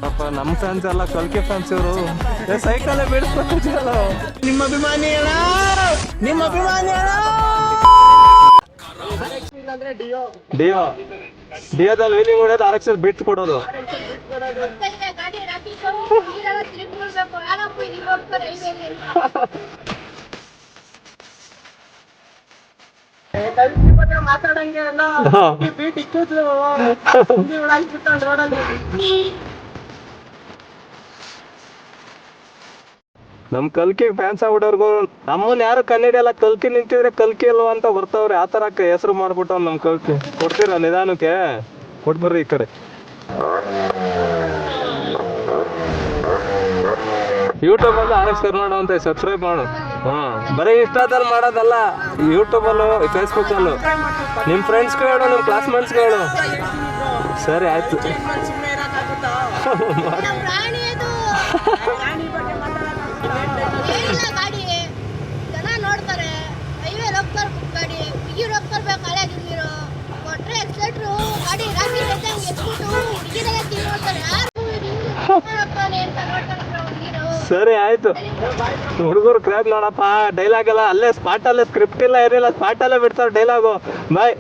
ಪಾಪ ನಮ್ಮ ಫ್ಯಾನ್ಸ್ ಎಲ್ಲ ಕಲ್ಕಿ ಫ್ಯಾನ್ಸ್ ಇವರು ಸೈಕಲ್ ಬಿಡಿಸ್ಕೊತಿದ್ರಲ್ಲ. ನಿಮ್ಮ ಅಭಿಮಾನಿ ಅಣ್ಣ, ನಿಮ್ಮ ಅಭಿಮಾನಿ ಅಣ್ಣ. ಡಿಯೋ ಡಿಯೋದಲ್ಲಿ ವೀಲಿಂಗ್ ಹೊಡೆಯೋದು, RX ಬಿಟ್ಟು ಕೊಡೋದು. ಮಾತಾಡಂಗೆ ನಮ್ ಕಲ್ಕಿ ಫ್ಯಾನ್ಸ್ ಆಗ್ಬಿಟ್ಟವ್ರಿಗೂ ನಮ್ಮನ್ನ ಯಾರು ಕನ್ನಡಿ ಎಲ್ಲ ಕಲ್ಕಿ ನಿಂತಿದ್ರೆ ಕಲ್ಕಿ ಅಲ್ವಾ ಅಂತ ಬರ್ತವ್ರೆ. ಆ ತರ ಹೆಸರು ಮಾಡ್ಬಿಟ್ಟವ್ ನಮ್ ಕಲ್ಕಿ. ಕೊಡ್ತೀರಾ ನಿಧಾನಕ್ಕೆ? ಕೊಟ್ಬರ್ರಿ ಈ ಕಡೆ. ಯೂಟ್ಯೂಬ್ ಅಲ್ಲಿ RX ಕರ್ನಾಡ ಅಂತ ಸಬ್ಸ್ಕ್ರೈಬ್ ಮಾಡು. ಬರೀ ಇನ್ಸ್ಟಾದಲ್ಲಿ ಮಾಡೋದಲ್ಲ, ಯೂಟ್ಯೂಬ್ ಅಲ್ಲೂ ಫೇಸ್ಬುಕ್ ಅಲ್ಲೂ ನಿಮ್ ಫ್ರೆಂಡ್ಸ್ಗೆ ಹೇಳು, ನಿಮ್ ಕ್ಲಾಸ್ಮೇಟ್ಸ್ಗೆ ಹೇಳು. ಸರಿ ಆಯ್ತು. ಗಾಡಿ ಜನ ನೋಡ್ತಾರೆ, ಹೈವೇ ಹೋಗ್ತಾರೆ, ಗಾಡಿ ಹುಡುಗಿರು ಹೋಗ್ತರ್ಬೇಕು, ಹಳೆದು ನೀರು ಕೊಟ್ರೆ ಎಕ್ಸೆಟ್ರು ಗಾಡಿ ರಾಕಿ ಎತ್ಬಿಟ್ಟು ಹುಡುಗಿರೆಲ್ಲ ತಿನ್ನೋಡ್ತಾರೆ. ಸರಿ ಆಯ್ತು. ಹುಡುಗರು ಕ್ರ್ಯಾಬ್ ನೋಡಪ್ಪ, ಡೈಲಾಗ್ ಎಲ್ಲ ಅಲ್ಲೇ ಸ್ಪಾಟಲ್ಲೇ, ಸ್ಕ್ರಿಪ್ಟ್ ಇಲ್ಲ ಏನಿಲ್ಲ, ಸ್ಪಾಟಲ್ಲೇ ಬಿಡ್ತಾರೆ ಡೈಲಾಗು. ಬಾಯ್.